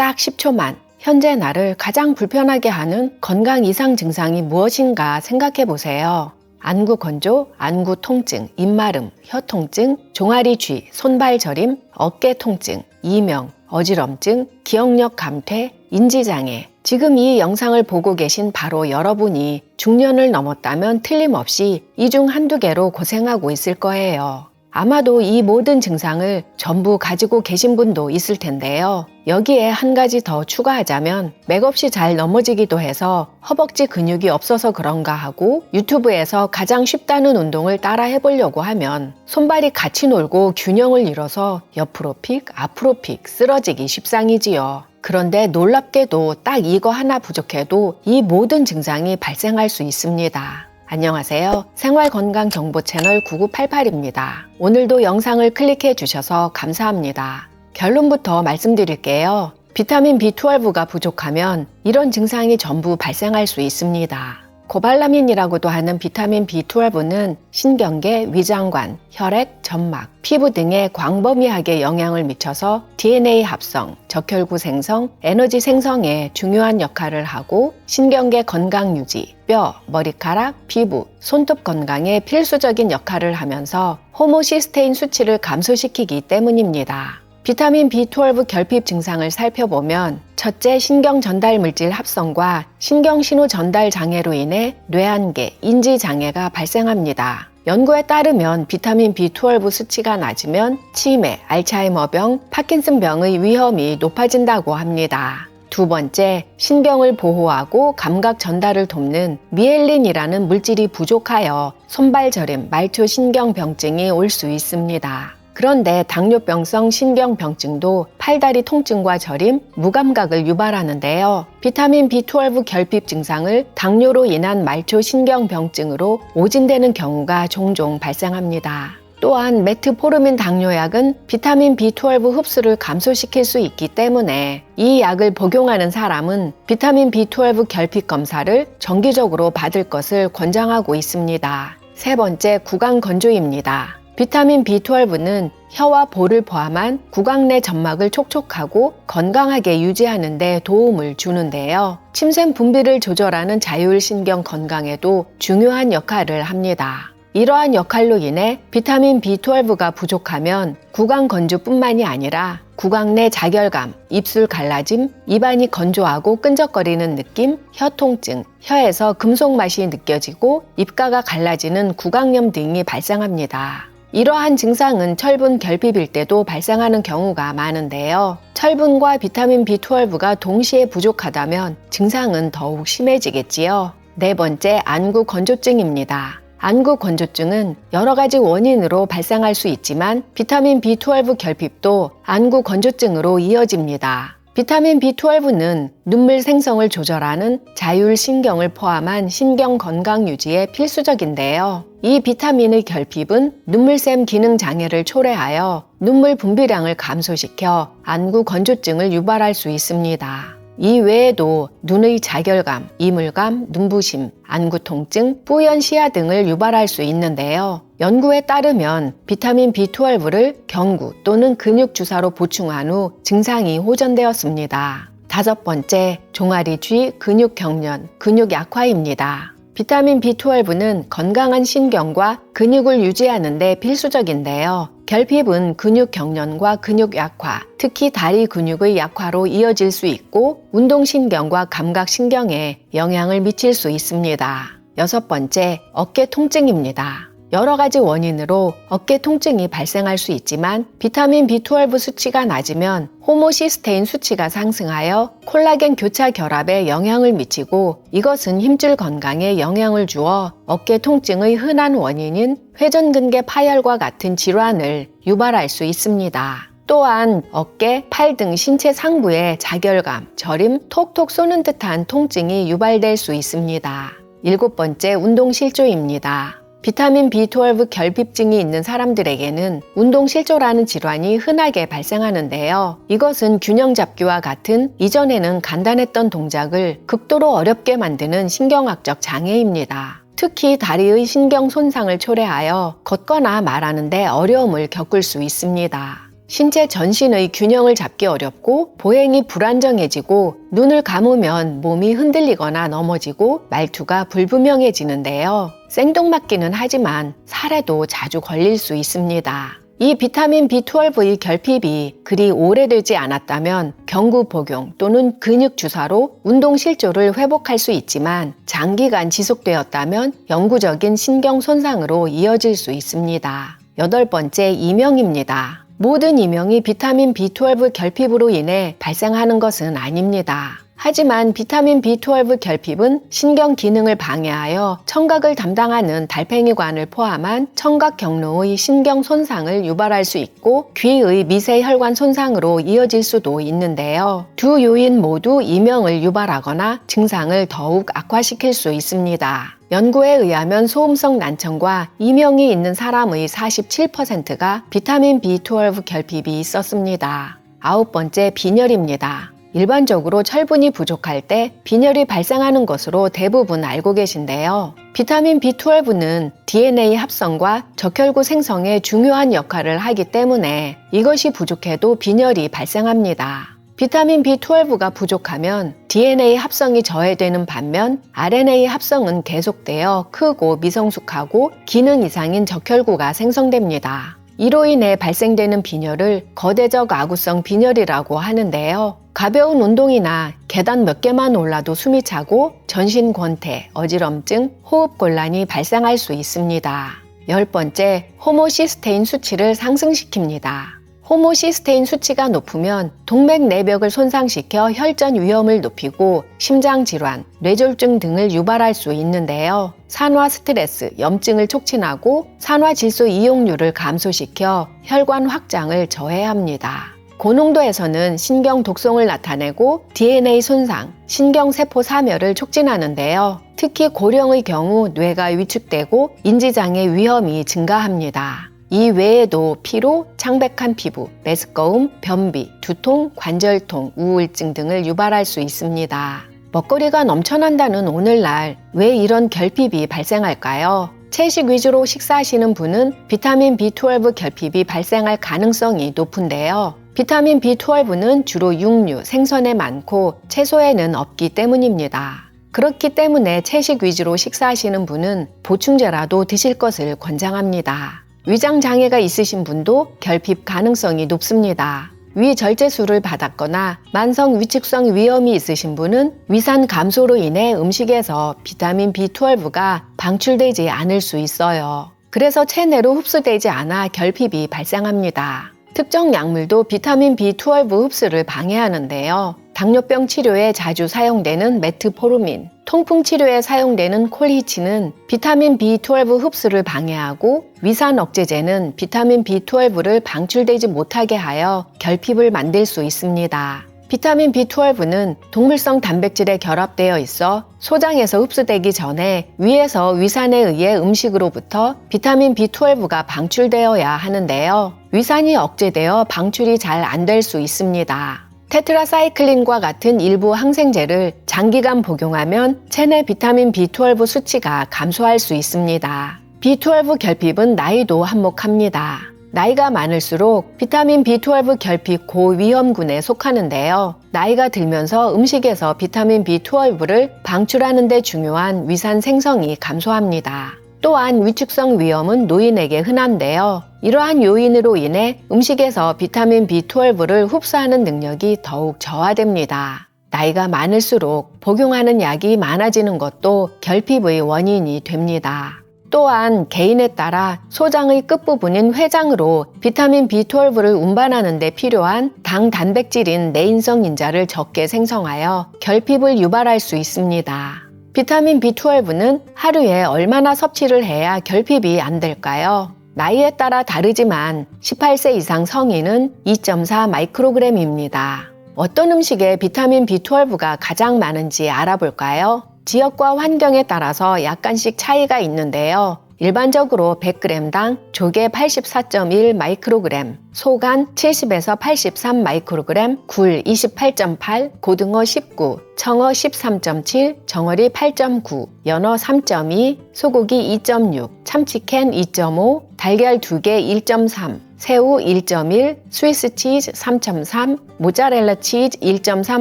딱 10초만 현재 나를 가장 불편하게 하는 건강 이상 증상이 무엇인가 생각해 보세요. 안구 건조, 안구 통증, 입마름, 혀 통증, 종아리 쥐, 손발 저림, 어깨 통증, 이명, 어지럼증, 기억력 감퇴, 인지장애. 지금 이 영상을 보고 계신 바로 여러분이 중년을 넘었다면 틀림없이 이 중 한두 개로 고생하고 있을 거예요. 아마도 이 모든 증상을 전부 가지고 계신 분도 있을 텐데요. 여기에 한 가지 더 추가하자면 맥없이 잘 넘어지기도 해서 허벅지 근육이 없어서 그런가 하고 유튜브에서 가장 쉽다는 운동을 따라 해보려고 하면 손발이 같이 놀고 균형을 잃어서 옆으로 픽, 앞으로 픽 쓰러지기 십상이지요. 그런데 놀랍게도 딱 이거 하나 부족해도 이 모든 증상이 발생할 수 있습니다. 안녕하세요. 생활건강정보 채널 9988입니다. 오늘도 영상을 클릭해 주셔서 감사합니다. 결론부터 말씀드릴게요. 비타민 B12가 부족하면 이런 증상이 전부 발생할 수 있습니다. 코발라민이라고도 하는 비타민 B12는 신경계, 위장관, 혈액, 점막, 피부 등에 광범위하게 영향을 미쳐서 DNA 합성, 적혈구 생성, 에너지 생성에 중요한 역할을 하고 신경계 건강 유지, 뼈, 머리카락, 피부, 손톱 건강에 필수적인 역할을 하면서 호모시스테인 수치를 감소시키기 때문입니다. 비타민 B12 결핍 증상을 살펴보면 첫째, 신경 전달 물질 합성과 신경 신호 전달 장애로 인해 뇌한계, 인지 장애가 발생합니다. 연구에 따르면 비타민 B12 수치가 낮으면 치매, 알츠하이머병, 파킨슨병의 위험이 높아진다고 합니다. 두 번째, 신경을 보호하고 감각 전달을 돕는 미엘린이라는 물질이 부족하여 손발 저림, 말초 신경병증이 올 수 있습니다. 그런데 당뇨병성 신경병증도 팔다리 통증과 저림, 무감각을 유발하는데요. 비타민 B12 결핍 증상을 당뇨로 인한 말초 신경병증으로 오진되는 경우가 종종 발생합니다. 또한 메트포르민 당뇨약은 비타민 B12 흡수를 감소시킬 수 있기 때문에 이 약을 복용하는 사람은 비타민 B12 결핍 검사를 정기적으로 받을 것을 권장하고 있습니다. 세 번째, 구강 건조입니다. 비타민 B12는 혀와 볼을 포함한 구강 내 점막을 촉촉하고 건강하게 유지하는 데 도움을 주는데요. 침샘 분비를 조절하는 자율신경 건강에도 중요한 역할을 합니다. 이러한 역할로 인해 비타민 B12가 부족하면 구강 건조뿐만이 아니라 구강 내 자결감, 입술 갈라짐, 입안이 건조하고 끈적거리는 느낌, 혀 통증, 혀에서 금속 맛이 느껴지고 입가가 갈라지는 구강염 등이 발생합니다. 이러한 증상은 철분 결핍일 때도 발생하는 경우가 많은데요. 철분과 비타민 B12가 동시에 부족하다면 증상은 더욱 심해지겠지요. 네 번째, 안구 건조증입니다. 안구 건조증은 여러 가지 원인으로 발생할 수 있지만 비타민 B12 결핍도 안구 건조증으로 이어집니다. 비타민 B12는 눈물 생성을 조절하는 자율신경을 포함한 신경 건강 유지에 필수적인데요. 이 비타민의 결핍은 눈물샘 기능 장애를 초래하여 눈물 분비량을 감소시켜 안구 건조증을 유발할 수 있습니다. 이 외에도 눈의 자결감, 이물감, 눈부심, 안구 통증, 뿌연 시야 등을 유발할 수 있는데요. 연구에 따르면 비타민 B12를 경구 또는 근육 주사로 보충한 후 증상이 호전되었습니다. 다섯 번째, 종아리 쥐, 근육 경련, 근육 약화입니다. 비타민 B12는 건강한 신경과 근육을 유지하는 데 필수적인데요. 결핍은 근육 경련과 근육 약화, 특히 다리 근육의 약화로 이어질 수 있고 운동신경과 감각신경에 영향을 미칠 수 있습니다. 여섯 번째, 어깨 통증입니다. 여러 가지 원인으로 어깨 통증이 발생할 수 있지만 비타민 B12 수치가 낮으면 호모시스테인 수치가 상승하여 콜라겐 교차 결합에 영향을 미치고 이것은 힘줄 건강에 영향을 주어 어깨 통증의 흔한 원인인 회전근개 파열과 같은 질환을 유발할 수 있습니다. 또한 어깨, 팔 등 신체 상부에 자결감, 저림, 톡톡 쏘는 듯한 통증이 유발될 수 있습니다. 일곱 번째, 운동실조입니다. 비타민 B12 결핍증이 있는 사람들에게는 운동실조라는 질환이 흔하게 발생하는데요. 이것은 균형 잡기와 같은 이전에는 간단했던 동작을 극도로 어렵게 만드는 신경학적 장애입니다. 특히 다리의 신경 손상을 초래하여 걷거나 말하는 데 어려움을 겪을 수 있습니다. 신체 전신의 균형을 잡기 어렵고 보행이 불안정해지고 눈을 감으면 몸이 흔들리거나 넘어지고 말투가 불분명해지는데요. 생뚱맞기는 하지만 살에도 자주 걸릴 수 있습니다. 이 비타민 B12의 결핍이 그리 오래되지 않았다면 경구 복용 또는 근육 주사로 운동 실조를 회복할 수 있지만 장기간 지속되었다면 영구적인 신경 손상으로 이어질 수 있습니다. 8번째, 이명입니다. 모든 이명이 비타민 B12 결핍으로 인해 발생하는 것은 아닙니다. 하지만 비타민 B12 결핍은 신경 기능을 방해하여 청각을 담당하는 달팽이관을 포함한 청각 경로의 신경 손상을 유발할 수 있고 귀의 미세 혈관 손상으로 이어질 수도 있는데요. 두 요인 모두 이명을 유발하거나 증상을 더욱 악화시킬 수 있습니다. 연구에 의하면 소음성 난청과 이명이 있는 사람의 47%가 비타민 B12 결핍이 있었습니다. 9번째, 빈혈입니다. 일반적으로 철분이 부족할 때 빈혈이 발생하는 것으로 대부분 알고 계신데요. 비타민 B12는 DNA 합성과 적혈구 생성에 중요한 역할을 하기 때문에 이것이 부족해도 빈혈이 발생합니다. 비타민 B12가 부족하면 DNA 합성이 저해되는 반면 RNA 합성은 계속되어 크고 미성숙하고 기능 이상인 적혈구가 생성됩니다. 이로 인해 발생되는 빈혈을 거대적 아구성 빈혈이라고 하는데요. 가벼운 운동이나 계단 몇 개만 올라도 숨이 차고 전신 권태, 어지럼증, 호흡곤란이 발생할 수 있습니다. 10번째, 호모시스테인 수치를 상승시킵니다. 호모시스테인 수치가 높으면 동맥 내벽을 손상시켜 혈전 위험을 높이고 심장질환, 뇌졸중 등을 유발할 수 있는데요. 산화 스트레스, 염증을 촉진하고 산화질소 이용률을 감소시켜 혈관 확장을 저해합니다. 고농도에서는 신경 독성을 나타내고 DNA 손상, 신경세포 사멸을 촉진하는데요. 특히 고령의 경우 뇌가 위축되고 인지장애 위험이 증가합니다. 이 외에도 피로, 창백한 피부, 메스꺼움, 변비, 두통, 관절통, 우울증 등을 유발할 수 있습니다. 먹거리가 넘쳐난다는 오늘날 왜 이런 결핍이 발생할까요? 채식 위주로 식사하시는 분은 비타민 B12 결핍이 발생할 가능성이 높은데요. 비타민 B12는 주로 육류, 생선에 많고 채소에는 없기 때문입니다. 그렇기 때문에 채식 위주로 식사하시는 분은 보충제라도 드실 것을 권장합니다. 위장 장애가 있으신 분도 결핍 가능성이 높습니다. 위절제술을 받았거나 만성 위축성 위염이 있으신 분은 위산 감소로 인해 음식에서 비타민 B12가 방출되지 않을 수 있어요. 그래서 체내로 흡수되지 않아 결핍이 발생합니다. 특정 약물도 비타민 B12 흡수를 방해하는데요. 당뇨병 치료에 자주 사용되는 메트포르민, 통풍 치료에 사용되는 콜히치는 비타민 B12 흡수를 방해하고 위산 억제제는 비타민 B12를 방출되지 못하게 하여 결핍을 만들 수 있습니다. 비타민 B12는 동물성 단백질에 결합되어 있어 소장에서 흡수되기 전에 위에서 위산에 의해 음식으로부터 비타민 B12가 방출되어야 하는데요. 위산이 억제되어 방출이 잘 안 될 수 있습니다. 테트라사이클린과 같은 일부 항생제를 장기간 복용하면 체내 비타민 B12 수치가 감소할 수 있습니다. B12 결핍은 나이도 한몫합니다. 나이가 많을수록 비타민 B12 결핍 고위험군에 속하는데요. 나이가 들면서 음식에서 비타민 B12를 방출하는 데 중요한 위산 생성이 감소합니다. 또한 위축성 위염은 노인에게 흔한데요. 이러한 요인으로 인해 음식에서 비타민 B12를 흡수하는 능력이 더욱 저하됩니다. 나이가 많을수록 복용하는 약이 많아지는 것도 결핍의 원인이 됩니다. 또한 개인에 따라 소장의 끝부분인 회장으로 비타민 B12를 운반하는 데 필요한 당 단백질인 내인성 인자를 적게 생성하여 결핍을 유발할 수 있습니다. 비타민 B12는 하루에 얼마나 섭취를 해야 결핍이 안 될까요? 나이에 따라 다르지만 18세 이상 성인은 2.4 마이크로그램입니다. 어떤 음식에 비타민 B12가 가장 많은지 알아볼까요? 지역과 환경에 따라서 약간씩 차이가 있는데요. 일반적으로 100g당 조개 84.1 마이크로그램, 소간 70에서 83 마이크로그램, 굴 28.8, 고등어 19, 청어 13.7, 정어리 8.9, 연어 3.2, 소고기 2.6, 참치캔 2.5, 달걀 2개 1.3, 새우 1.1, 스위스 치즈 3.3, 모짜렐라 치즈 1.3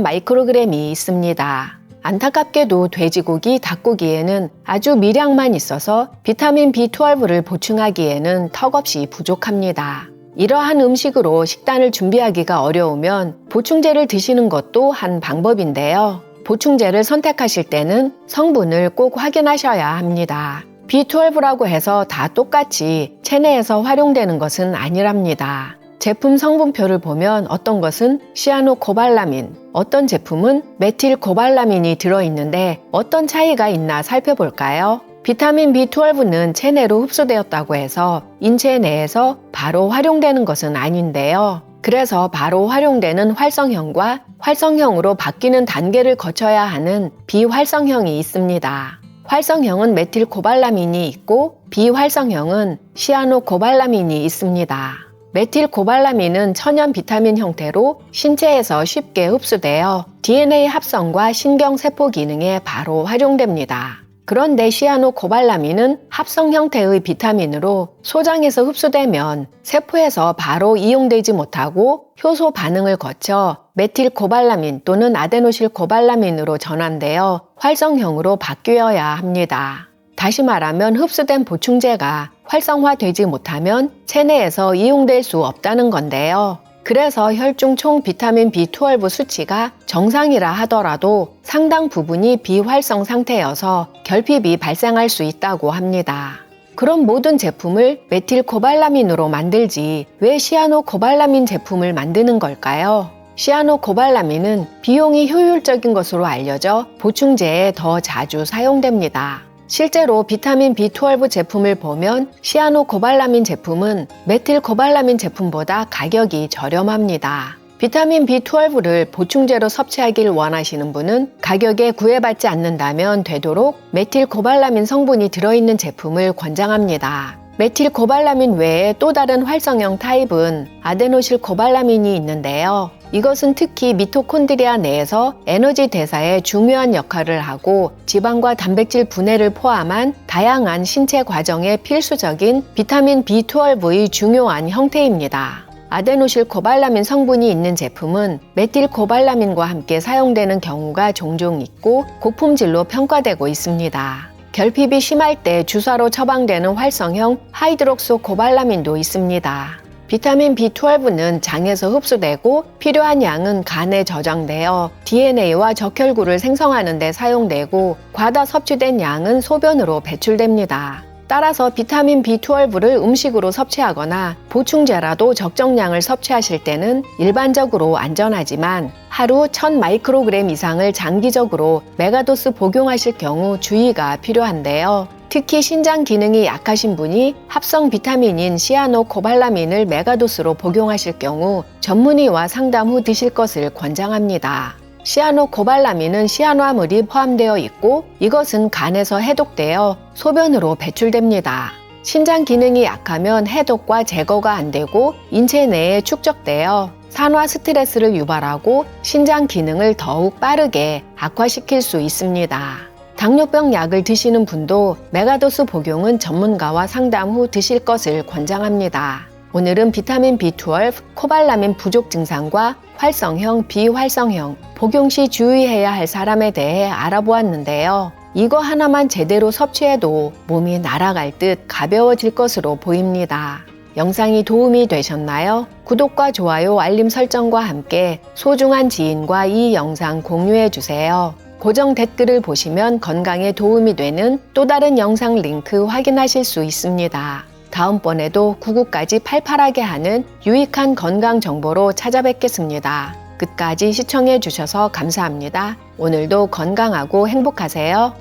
마이크로그램이 있습니다. 안타깝게도 돼지고기, 닭고기에는 아주 미량만 있어서 비타민 B12를 보충하기에는 턱없이 부족합니다. 이러한 음식으로 식단을 준비하기가 어려우면 보충제를 드시는 것도 한 방법인데요. 보충제를 선택하실 때는 성분을 꼭 확인하셔야 합니다. B12라고 해서 다 똑같이 체내에서 활용되는 것은 아니랍니다. 제품 성분표를 보면 어떤 것은 시아노코발라민, 어떤 제품은 메틸코발라민이 들어있는데 어떤 차이가 있나 살펴볼까요? 비타민 B12는 체내로 흡수되었다고 해서 인체 내에서 바로 활용되는 것은 아닌데요. 그래서 바로 활용되는 활성형과 활성형으로 바뀌는 단계를 거쳐야 하는 비활성형이 있습니다. 활성형은 메틸코발라민이 있고 비활성형은 시아노코발라민이 있습니다. 메틸코발라민은 천연 비타민 형태로 신체에서 쉽게 흡수되어 DNA 합성과 신경세포 기능에 바로 활용됩니다. 그런데 시아노코발라민은 합성 형태의 비타민으로 소장에서 흡수되면 세포에서 바로 이용되지 못하고 효소 반응을 거쳐 메틸코발라민 또는 아데노실코발라민으로 전환되어 활성형으로 바뀌어야 합니다. 다시 말하면 흡수된 보충제가 활성화되지 못하면 체내에서 이용될 수 없다는 건데요. 그래서 혈중 총 비타민 B12 수치가 정상이라 하더라도 상당 부분이 비활성 상태여서 결핍이 발생할 수 있다고 합니다. 그럼 모든 제품을 메틸코발라민으로 만들지 왜 시아노코발라민 제품을 만드는 걸까요? 시아노코발라민은 비용이 효율적인 것으로 알려져 보충제에 더 자주 사용됩니다. 실제로 비타민 B12 제품을 보면 시아노코발라민 제품은 메틸코발라민 제품보다 가격이 저렴합니다. 비타민 B12를 보충제로 섭취하길 원하시는 분은 가격에 구애받지 않는다면 되도록 메틸코발라민 성분이 들어있는 제품을 권장합니다. 메틸코발라민 외에 또 다른 활성형 타입은 아데노실코발라민이 있는데요. 이것은 특히 미토콘드리아 내에서 에너지 대사에 중요한 역할을 하고 지방과 단백질 분해를 포함한 다양한 신체 과정에 필수적인 비타민 B12의 중요한 형태입니다. 아데노실코발라민 성분이 있는 제품은 메틸코발라민과 함께 사용되는 경우가 종종 있고 고품질로 평가되고 있습니다. 결핍이 심할 때 주사로 처방되는 활성형 하이드록소코발라민도 있습니다. 비타민 B12는 장에서 흡수되고 필요한 양은 간에 저장되어 DNA와 적혈구를 생성하는 데 사용되고 과다 섭취된 양은 소변으로 배출됩니다. 따라서 비타민 B12를 음식으로 섭취하거나 보충제라도 적정량을 섭취하실 때는 일반적으로 안전하지만 하루 1000 마이크로그램 이상을 장기적으로 메가도스 복용하실 경우 주의가 필요한데요. 특히 신장 기능이 약하신 분이 합성 비타민인 시아노코발라민을 메가도스로 복용하실 경우 전문의와 상담 후 드실 것을 권장합니다. 시아노코발라민은 시아노아물이 포함되어 있고 이것은 간에서 해독되어 소변으로 배출됩니다. 신장 기능이 약하면 해독과 제거가 안 되고 인체 내에 축적되어 산화 스트레스를 유발하고 신장 기능을 더욱 빠르게 악화시킬 수 있습니다. 당뇨병 약을 드시는 분도 메가도스 복용은 전문가와 상담 후 드실 것을 권장합니다. 오늘은 비타민 B12, 코발라민 부족 증상과 활성형, 비활성형, 복용 시 주의해야 할 사람에 대해 알아보았는데요. 이거 하나만 제대로 섭취해도 몸이 날아갈 듯 가벼워질 것으로 보입니다. 영상이 도움이 되셨나요? 구독과 좋아요, 알림 설정과 함께 소중한 지인과 이 영상 공유해주세요. 고정 댓글을 보시면 건강에 도움이 되는 또 다른 영상 링크 확인하실 수 있습니다. 다음번에도 구구까지 팔팔하게 하는 유익한 건강 정보로 찾아뵙겠습니다. 끝까지 시청해 주셔서 감사합니다. 오늘도 건강하고 행복하세요.